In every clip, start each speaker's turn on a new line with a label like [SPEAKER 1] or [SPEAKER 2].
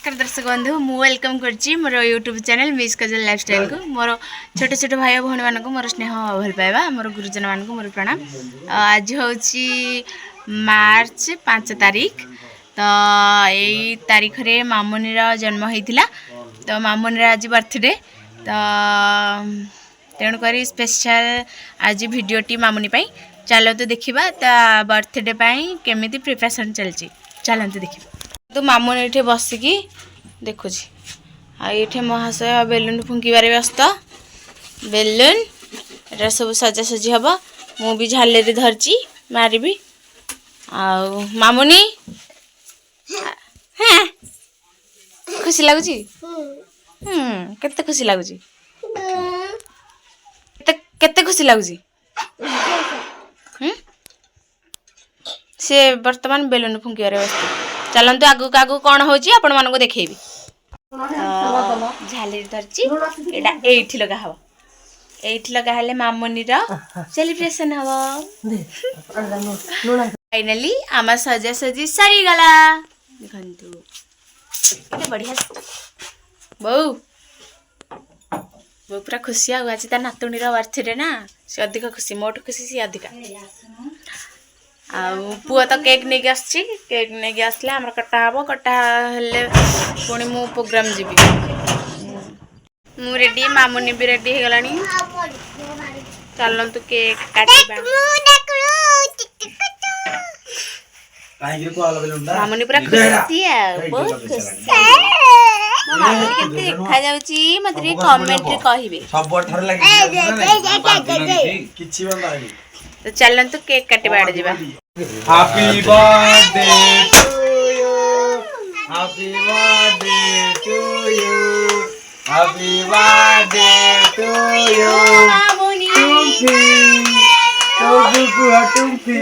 [SPEAKER 1] नमस्कार दर्शक बंधु मु वेलकम करछि मोर YouTube channel Miss Kajal lifestyle को मोर छोटे छोटे भाई भौणी मान को मोर स्नेह भल पाइबा मोर गुरुजन मान को मोर प्रणाम। आज होछि मार्च 5 तारीख तो यही तारीख रे मामुनी रा जन्म होइतिला तो मामुनी रा आज बर्थडे तो तेणु करी स्पेशल आज वीडियोटी मामुनी पई चलो तो देखिबा ता बर्थडे पई केमिति प्रिपरेशन चलछि चलंतु देखिबा। तो मामुनी एठे बसिकी देखुछि आ एठे महाशय बेलून फुंकीबारे व्यस्त बेलून एटा सब सजा सजी हबो मु भी झालेरी धरछि मारिबी आ मामुनी हां खुशी लागुछि केते खुशी लागुछि केते खुशी लागुछि से वर्तमान बेलून फुंकीबारे व्यस्त चलंतु आगु आगु कौन होची आपण मानको देखेबी झालेरी धरची एटा एठी लगा हबो एठी लगा हले मामुनी रा सेलिब्रेशन हबो फाइनली आमा सजा सजी सरी गला देखंतु केते बढ़िया बौ बौ पूरा खुशी आ आज ता नातुनी रा बर्थडे ना से अधिक खुशी मोट खुशी से अधिक पुआ तो केक नहीं आसछि केक नहीं आसले हमर कटा हबो कटा हले पुणी मु प्रोग्राम जीबी मु रेडी मामुनी भी रेडी हे गलानी चलंतु केक काटिबा मामुनी पूरा खुशी है बहुत खुशी मामुनी केते देखा जाउची मते कमेंट रे कहिबे सब थर लागी किछि बंदा तो चलंतु केक काटे बाड़ जीवा।
[SPEAKER 2] Happy birthday to you happy birthday to you happy birthday to you Tumpi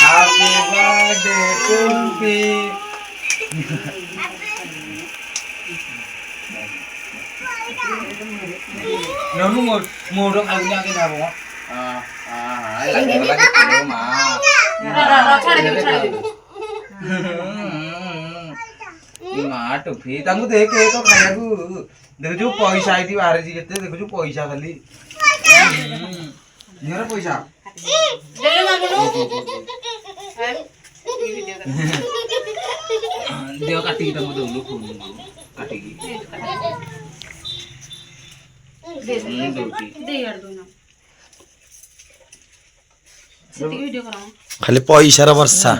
[SPEAKER 2] happy birthday Tumpi ननु मोर आउला के नाबो टुफी देख तो खाया देख जो पैसा आई बाहर जी केते देख जो पैसा खाली निहर पैसा देव काटी तंग दउलो फोन काटी दे यार दो ना
[SPEAKER 3] खाली पैसा वर्षा